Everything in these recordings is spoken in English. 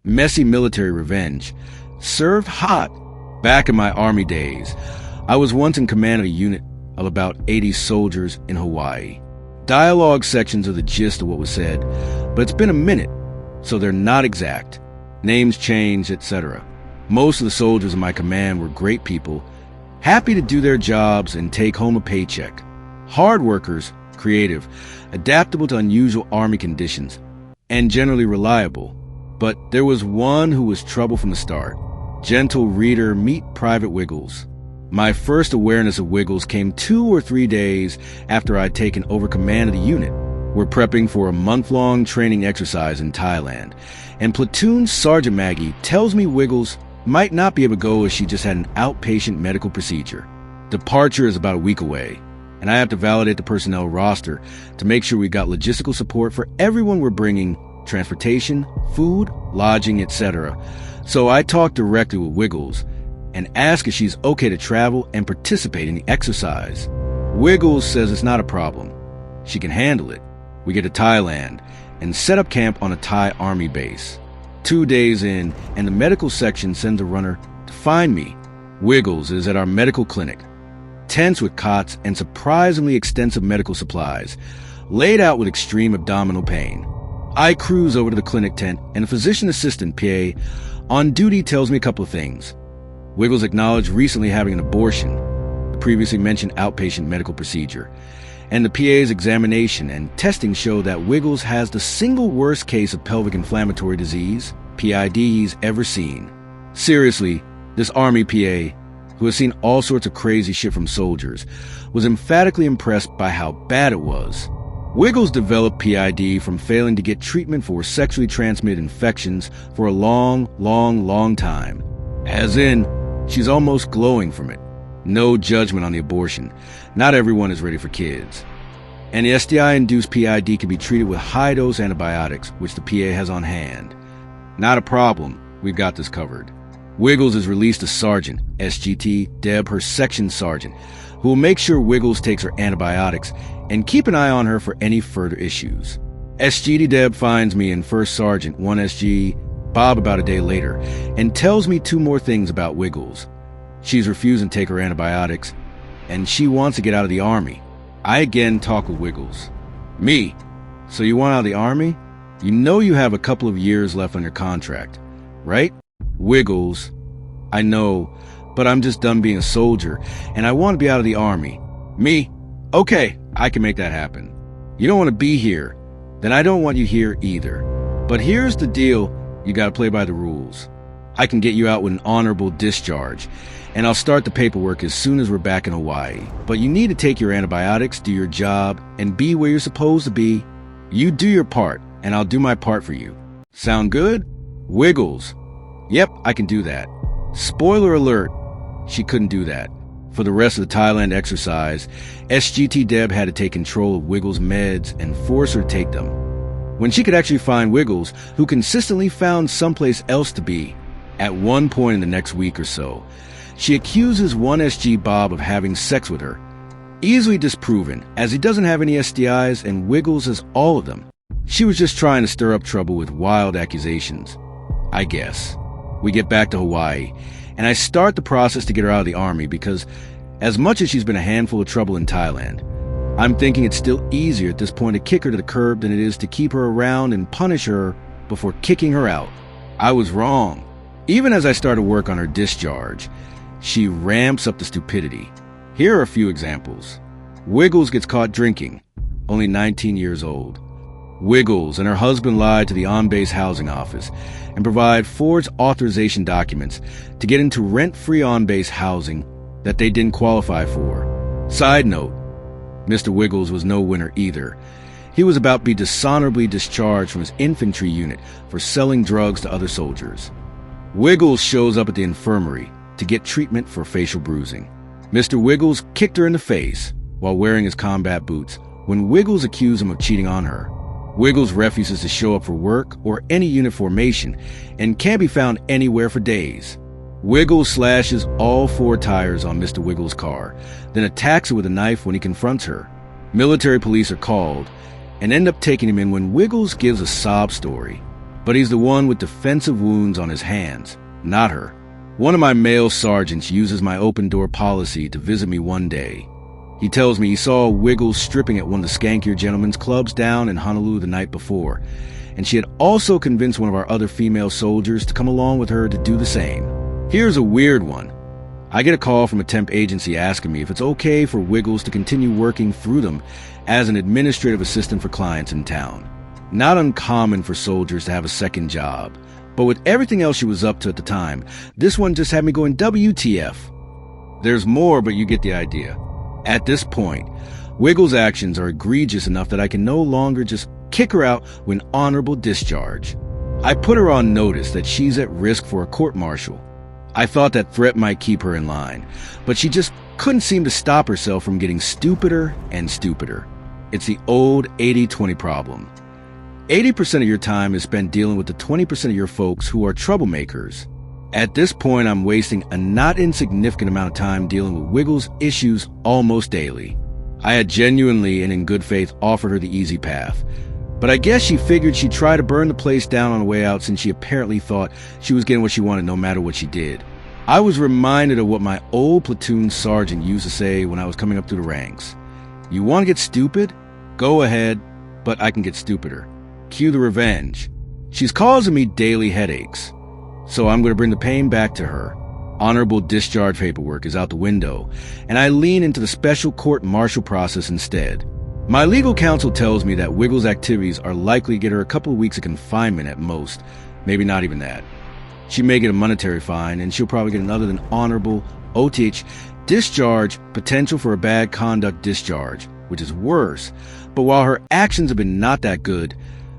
Messy military revenge. Served hot. Back in my Army days, I was once in command of a unit of about 80 soldiers in Hawaii. Dialogue sections are the gist of what was said, but it's been a minute, so they're not exact. Names changed, etc. Most of the soldiers in my command were great people, happy to do their jobs and take home a paycheck. Hard workers, creative, adaptable to unusual Army conditions, and generally reliable. But there was one who was trouble from the start. Gentle reader, meet Private Wiggles. My first awareness of Wiggles came 2 or 3 days after I'd taken over command of the unit. We're prepping for a month-long training exercise in Thailand, and Platoon Sergeant Maggie tells me Wiggles might not be able to go as she just had an outpatient medical procedure. Departure is about a week away, and I have to validate the personnel roster to make sure we got logistical support for everyone we're bringing, transportation, food, lodging, etc. So I talk directly with Wiggles and ask if she's okay to travel and participate in the exercise. Wiggles says it's not a problem. She can handle it. We get to Thailand and set up camp on a Thai Army base. 2 days in, and the medical section sends a runner to find me. Wiggles is at our medical clinic. Tents with cots and surprisingly extensive medical supplies, laid out with extreme abdominal pain. I cruise over to the clinic tent, and the physician assistant, PA, on duty tells me a couple of things. Wiggles acknowledged recently having an abortion, the previously mentioned outpatient medical procedure, and the PA's examination and testing show that Wiggles has the single worst case of pelvic inflammatory disease, PID, he's ever seen. Seriously, this Army PA, who has seen all sorts of crazy shit from soldiers, was emphatically impressed by how bad it was. Wiggles developed PID from failing to get treatment for sexually transmitted infections for a long time. As in, she's almost glowing from it. No judgment on the abortion. Not everyone is ready for kids. And the STI-induced PID can be treated with high-dose antibiotics, which the PA has on hand. Not a problem. We've got this covered. Wiggles is released a sergeant, SGT Deb, her section sergeant, who will make sure Wiggles takes her antibiotics and keep an eye on her for any further issues. SGT Deb finds me and First Sergeant 1SG Bob about a day later and tells me 2 more things about Wiggles. She's refusing to take her antibiotics, and she wants to get out of the Army. I again talk with Wiggles. Me? So you want out of the Army? You know you have a couple of years left on your contract, right? Wiggles. I know, but I'm just done being a soldier, and I want to be out of the Army. Me? Okay, I can make that happen. You don't want to be here, then I don't want you here either. But here's the deal, you gotta play by the rules. I can get you out with an honorable discharge, and I'll start the paperwork as soon as we're back in Hawaii. But you need to take your antibiotics, do your job, and be where you're supposed to be. You do your part, and I'll do my part for you. Sound good? Wiggles. Yep, I can do that. Spoiler alert, she couldn't do that. For the rest of the Thailand exercise, SGT Deb had to take control of Wiggles' meds and force her to take them. When she could actually find Wiggles, who consistently found someplace else to be, at one point in the next week or so, she accuses 1SG Bob of having sex with her. Easily disproven, as he doesn't have any STIs and Wiggles has all of them. She was just trying to stir up trouble with wild accusations, I guess. We get back to Hawaii, and I start the process to get her out of the Army because, as much as she's been a handful of trouble in Thailand, I'm thinking it's still easier at this point to kick her to the curb than it is to keep her around and punish her before kicking her out. I was wrong. Even as I started work on her discharge, she ramps up the stupidity. Here are a few examples. Wiggles gets caught drinking, only 19 years old. Wiggles and her husband lied to the on-base housing office and provide forged authorization documents to get into rent-free on-base housing that they didn't qualify for. Side note, Mr. Wiggles was no winner either. He was about to be dishonorably discharged from his infantry unit for selling drugs to other soldiers. Wiggles shows up at the infirmary to get treatment for facial bruising. Mr. Wiggles kicked her in the face while wearing his combat boots when Wiggles accused him of cheating on her. Wiggles refuses to show up for work or any unit formation and can't be found anywhere for days. Wiggles slashes all 4 tires on Mr. Wiggles' car, then attacks her with a knife when he confronts her. Military police are called and end up taking him in when Wiggles gives a sob story. but he's the one with defensive wounds on his hands, not her. One of my male sergeants uses my open-door policy to visit me one day. He tells me he saw Wiggles stripping at one of the skankier gentlemen's clubs down in Honolulu the night before, and she had also convinced one of our other female soldiers to come along with her to do the same. Here's a weird one. I get a call from a temp agency asking me if it's okay for Wiggles to continue working through them as an administrative assistant for clients in town. Not uncommon for soldiers to have a second job, but with everything else she was up to at the time, this one just had me going WTF. There's more, but you get the idea. At this point, Wiggles' actions are egregious enough that I can no longer just kick her out with an honorable discharge. I put her on notice that she's at risk for a court-martial. I thought that threat might keep her in line, but she just couldn't seem to stop herself from getting stupider and stupider. It's the old 80-20 problem. 80% of your time is spent dealing with the 20% of your folks who are troublemakers. At this point, I'm wasting a not insignificant amount of time dealing with Wiggles' issues almost daily. I had genuinely and in good faith offered her the easy path, but I guess she figured she'd try to burn the place down on the way out since she apparently thought she was getting what she wanted no matter what she did. I was reminded of what my old platoon sergeant used to say when I was coming up through the ranks. You want to get stupid? Go ahead, but I can get stupider. Cue the revenge. She's causing me daily headaches, so I'm going to bring the pain back to her. Honorable discharge paperwork is out the window, and I lean into the special court-martial process instead. My legal counsel tells me that Wiggles' activities are likely to get her a couple of weeks of confinement at most, maybe not even that. She may get a monetary fine, and she'll probably get another than honorable, OTH, discharge, potential for a bad conduct discharge, which is worse. But while her actions have been not that good,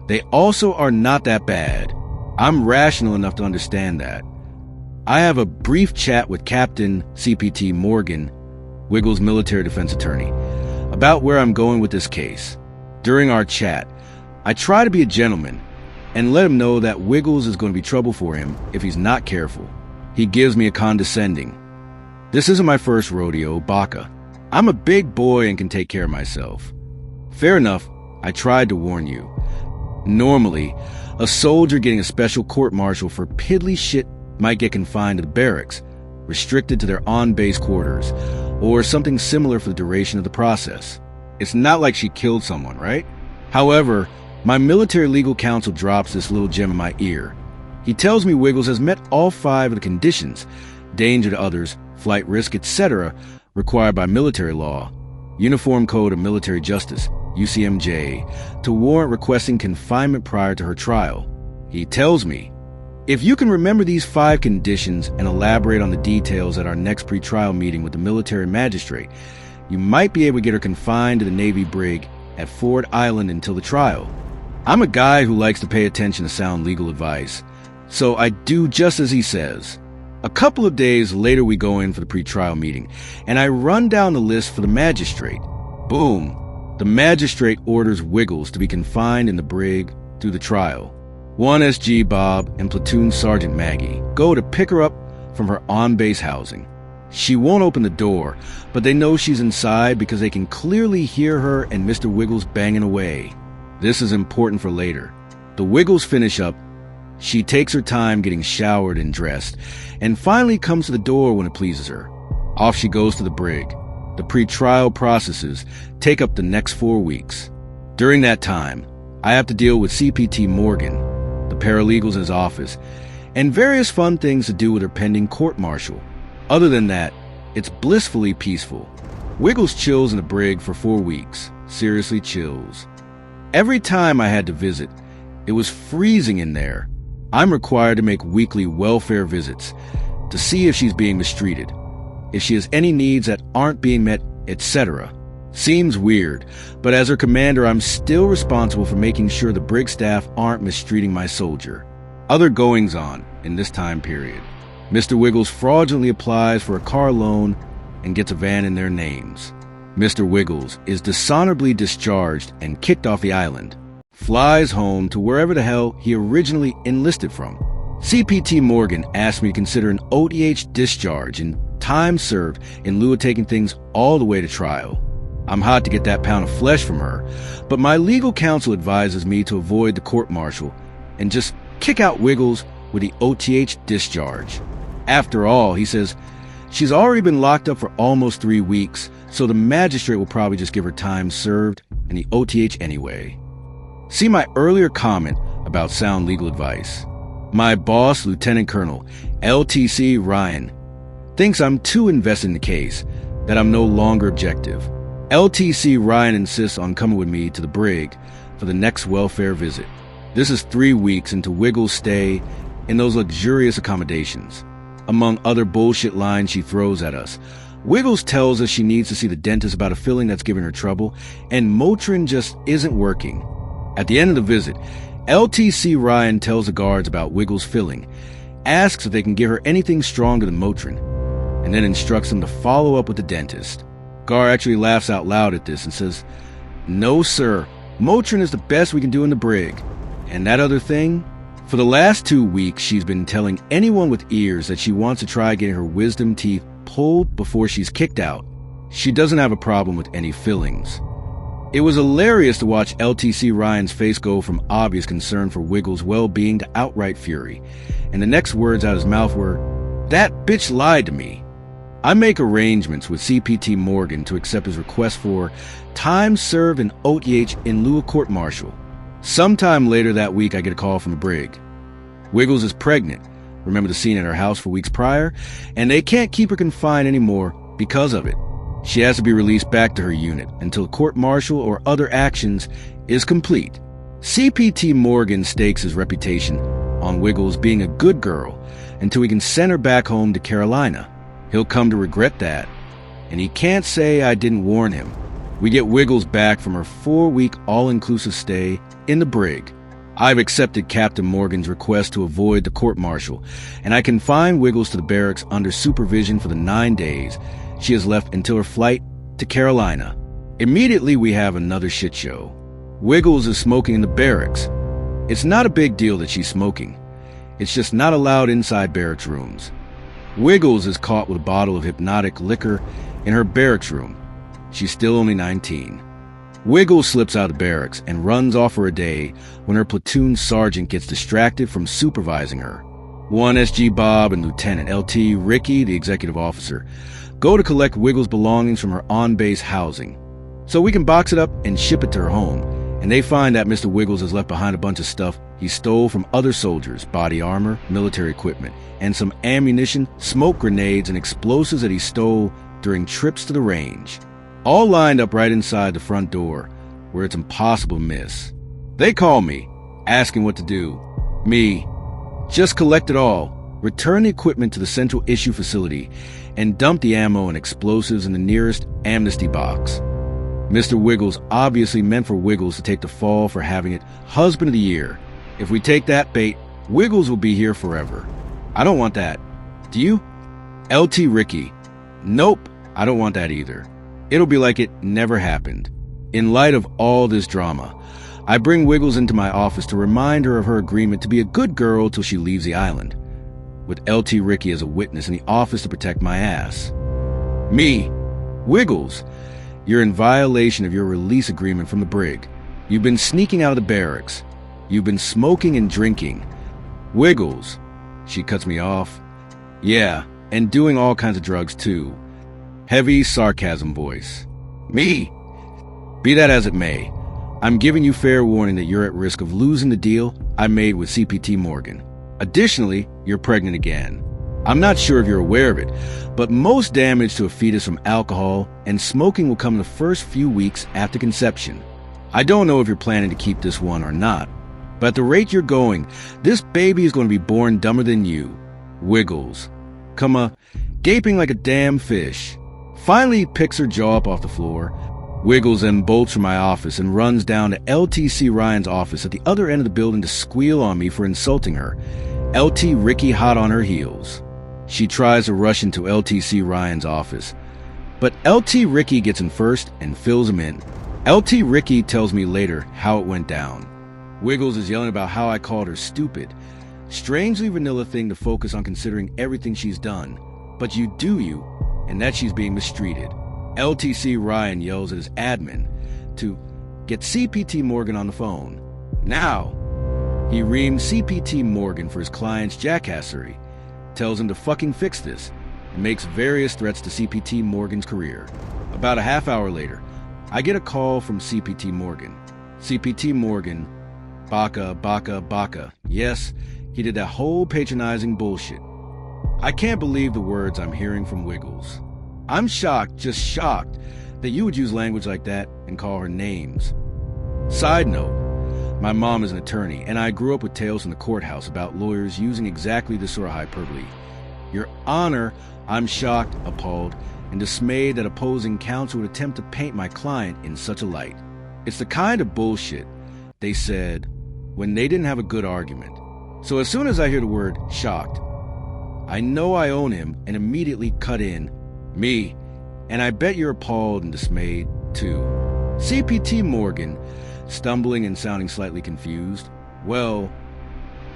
they also are not that bad. I'm rational enough to understand that. I have a brief chat with Captain CPT Morgan, Wiggles' military defense attorney, about where I'm going with this case. During our chat, I try to be a gentleman and let him know that Wiggles is going to be trouble for him if he's not careful. He gives me a condescending, "This isn't my first rodeo, baka. I'm a big boy and can take care of myself." Fair enough, I tried to warn you. Normally, a soldier getting a special court-martial for piddly shit might get confined to the barracks, restricted to their on-base quarters, or something similar for the duration of the process. It's not like she killed someone, right? However, my military legal counsel drops this little gem in my ear. He tells me Wiggles has met all 5 of the conditions, danger to others, flight risk, etc., required by military law, Uniform Code of Military Justice, UCMJ, to warrant requesting confinement prior to her trial. He tells me, if you can remember these 5 conditions and elaborate on the details at our next pretrial meeting with the military magistrate, you might be able to get her confined to the Navy brig at Ford Island until the trial. I'm a guy who likes to pay attention to sound legal advice, so I do just as he says. A couple of days later we go in for the pretrial meeting, and I run down the list for the magistrate. Boom! The magistrate orders Wiggles to be confined in the brig through the trial. 1 SG Bob and Platoon Sergeant Maggie go to pick her up from her on-base housing. She won't open the door, but they know she's inside because they can clearly hear her and Mr. Wiggles banging away. This is important for later. The Wiggles finish up. She takes her time getting showered and dressed, and finally comes to the door when it pleases her. Off she goes to the brig. The pre-trial processes take up the next 4 weeks. During that time, I have to deal with CPT Morgan, the paralegals in his office, and various fun things to do with her pending court-martial. Other than that, it's blissfully peaceful. Wiggles chills in the brig for 4 weeks. Seriously chills. Every time I had to visit, it was freezing in there. I'm required to make weekly welfare visits to see if she's being mistreated, if she has any needs that aren't being met, etc. Seems weird, but as her commander, I'm still responsible for making sure the brig staff aren't mistreating my soldier. Other goings-on in this time period. Mr. Wiggles fraudulently applies for a car loan and gets a van in their names. Mr. Wiggles is dishonorably discharged and kicked off the island. Flies home to wherever the hell he originally enlisted from. CPT Morgan asked me to consider an OTH discharge and time served in lieu of taking things all the way to trial. I'm hot to get that pound of flesh from her, but my legal counsel advises me to avoid the court-martial and just kick out Wiggles with the OTH discharge. After all, he says, she's already been locked up for almost 3 weeks, so the magistrate will probably just give her time served and the OTH anyway. See my earlier comment about sound legal advice. My boss, Lieutenant Colonel LTC Ryan, thinks I'm too invested in the case, that I'm no longer objective. LTC Ryan insists on coming with me to the brig for the next welfare visit. This is 3 weeks into Wiggles' stay in those luxurious accommodations. Among other bullshit lines she throws at us, Wiggles tells us she needs to see the dentist about a filling that's giving her trouble, and Motrin just isn't working. At the end of the visit, LTC Ryan tells the guards about Wiggles' filling, asks if they can give her anything stronger than Motrin, and then instructs them to follow up with the dentist. Gar actually laughs out loud at this and says, "No, sir. Motrin is the best we can do in the brig. And that other thing?" For the last 2 weeks, she's been telling anyone with ears that she wants to try getting her wisdom teeth pulled before she's kicked out. She doesn't have a problem with any fillings. It was hilarious to watch LTC Ryan's face go from obvious concern for Wiggles' well-being to outright fury, and the next words out of his mouth were, "That bitch lied to me." I make arrangements with CPT Morgan to accept his request for time served in OTH in lieu of court-martial. Sometime later that week, I get a call from the brig. Wiggles is pregnant. Remember the scene at her house for weeks prior? And they can't keep her confined anymore because of it. She has to be released back to her unit until court-martial or other actions is complete. CPT Morgan stakes his reputation on Wiggles being a good girl until we can send her back home to Carolina. He'll come to regret that, and he can't say I didn't warn him. We get Wiggles back from her 4-week all-inclusive stay in the brig. I've accepted Captain Morgan's request to avoid the court-martial, and I confine Wiggles to the barracks under supervision for the 9 days she has left until her flight to Carolina. Immediately, we have another shit show. Wiggles is smoking in the barracks. It's not a big deal that she's smoking. It's just not allowed inside barracks rooms. Wiggles is caught with a bottle of hypnotic liquor in her barracks room. She's still only 19. Wiggles slips out of the barracks and runs off for a day when her platoon sergeant gets distracted from supervising her. One SG Bob and Lieutenant LT Ricky, the executive officer, go to collect Wiggles' belongings from her on-base housing, so we can box it up and ship it to her home, and they find that Mr. Wiggles has left behind a bunch of stuff he stole from other soldiers, body armor, military equipment, and some ammunition, smoke grenades, and explosives that he stole during trips to the range. All lined up right inside the front door, where it's impossible to miss. They call me, asking what to do. Me, just collect it all, return the equipment to the central issue facility, and dump the ammo and explosives in the nearest amnesty box. Mr. Wiggles obviously meant for Wiggles to take the fall for having it Husband of the Year. If we take that bait, Wiggles will be here forever. I don't want that. Do you? LT Ricky. Nope, I don't want that either. It'll be like it never happened. In light of all this drama, I bring Wiggles into my office to remind her of her agreement to be a good girl till she leaves the island, with LT Ricky as a witness in the office to protect my ass. Me, Wiggles, you're in violation of your release agreement from the brig. You've been sneaking out of the barracks. You've been smoking and drinking. Wiggles, she cuts me off. Yeah, and doing all kinds of drugs too. Heavy sarcasm voice. Me? Be that as it may, I'm giving you fair warning that you're at risk of losing the deal I made with CPT Morgan. Additionally, you're pregnant again. I'm not sure if you're aware of it, but most damage to a fetus from alcohol and smoking will come in the first few weeks after conception. I don't know if you're planning to keep this one or not, but at the rate you're going, this baby is going to be born dumber than you. Wiggles. Gaping like a damn fish. Finally picks her jaw up off the floor, Wiggles then bolts from my office and runs down to LTC Ryan's office at the other end of the building to squeal on me for insulting her, LT Ricky hot on her heels. She tries to rush into LTC Ryan's office, but LT Ricky gets in first and fills him in. LT Ricky tells me later how it went down. Wiggles is yelling about how I called her stupid. Strangely vanilla thing to focus on considering everything she's done, but you do you, and that she's being mistreated. LTC Ryan yells at his admin to get CPT Morgan on the phone. Now, He reamed CPT Morgan for his client's jackassery, tells him to fucking fix this, and makes various threats to CPT Morgan's career. About a half hour later, I get a call from CPT Morgan. CPT Morgan, baka, baka, baka. Yes, he did that whole patronizing bullshit. I can't believe the words I'm hearing from Wiggles. I'm shocked, just shocked, that you would use language like that and call her names. Side note, my mom is an attorney, and I grew up with tales from the courthouse about lawyers using exactly this sort of hyperbole. Your Honor, I'm shocked, appalled, and dismayed that opposing counsel would attempt to paint my client in such a light. It's the kind of bullshit, they said, when they didn't have a good argument. So as soon as I hear the word shocked, I know I own him and immediately cut in, me, and I bet you're appalled and dismayed, too. CPT Morgan, stumbling and sounding slightly confused. Well,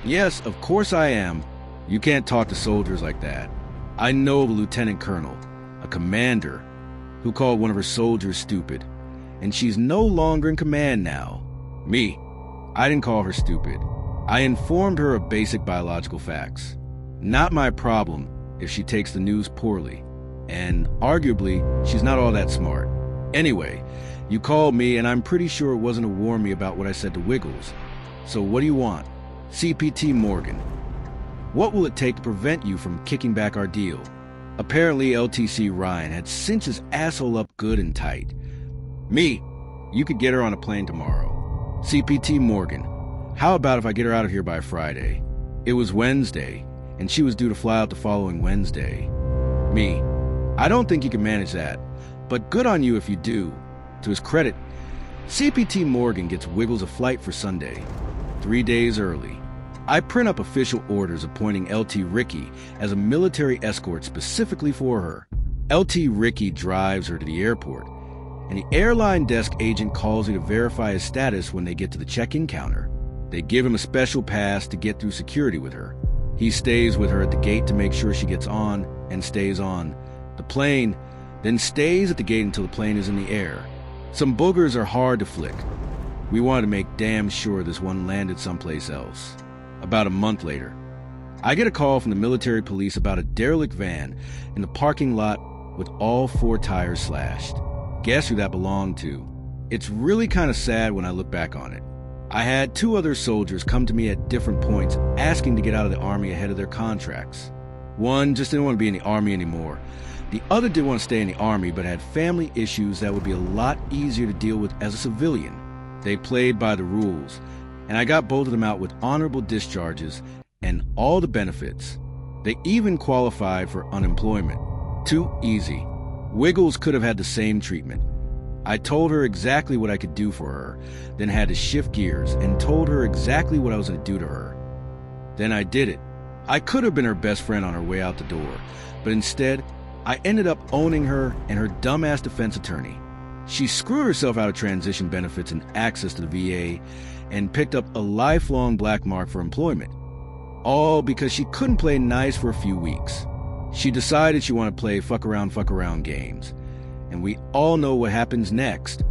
yes, of course I am. You can't talk to soldiers like that. I know of a lieutenant colonel, a commander, who called one of her soldiers stupid, and she's no longer in command now. Me, I didn't call her stupid. I informed her of basic biological facts. Not my problem if she takes the news poorly, and arguably, she's not all that smart. Anyway, you called me, and I'm pretty sure it wasn't to warn me about what I said to Wiggles. So what do you want? CPT Morgan. What will it take to prevent you from kicking back our deal? Apparently, LTC Ryan had cinched his asshole up good and tight. Me, you could get her on a plane tomorrow. CPT Morgan, how about if I get her out of here by Friday? It was Wednesday, and she was due to fly out the following Wednesday. Me, I don't think you can manage that, but good on you if you do. To his credit, CPT Morgan gets Wiggles a flight for Sunday, 3 days early. I print up official orders appointing LT Ricky as a military escort specifically for her. LT Ricky drives her to the airport, and the airline desk agent calls her to verify his status when they get to the check-in counter. They give him a special pass to get through security with her. He stays with her at the gate to make sure she gets on and stays on the plane, then stays at the gate until the plane is in the air. Some boogers are hard to flick. We wanted to make damn sure this one landed someplace else. About a month later, I get a call from the military police about a derelict van in the parking lot with all 4 tires slashed. Guess who that belonged to? It's really kind of sad when I look back on it. I had 2 other soldiers come to me at different points asking to get out of the Army ahead of their contracts. One just didn't want to be in the Army anymore. The other did want to stay in the Army but had family issues that would be a lot easier to deal with as a civilian. They played by the rules, and I got both of them out with honorable discharges and all the benefits. They even qualified for unemployment. Too easy. Wiggles could have had the same treatment. I told her exactly what I could do for her, then had to shift gears and told her exactly what I was going to do to her. Then I did it. I could have been her best friend on her way out the door, but instead, I ended up owning her and her dumbass defense attorney. She screwed herself out of transition benefits and access to the VA and picked up a lifelong black mark for employment. All because she couldn't play nice for a few weeks. She decided she wanted to play fuck around games. And we all know what happens next.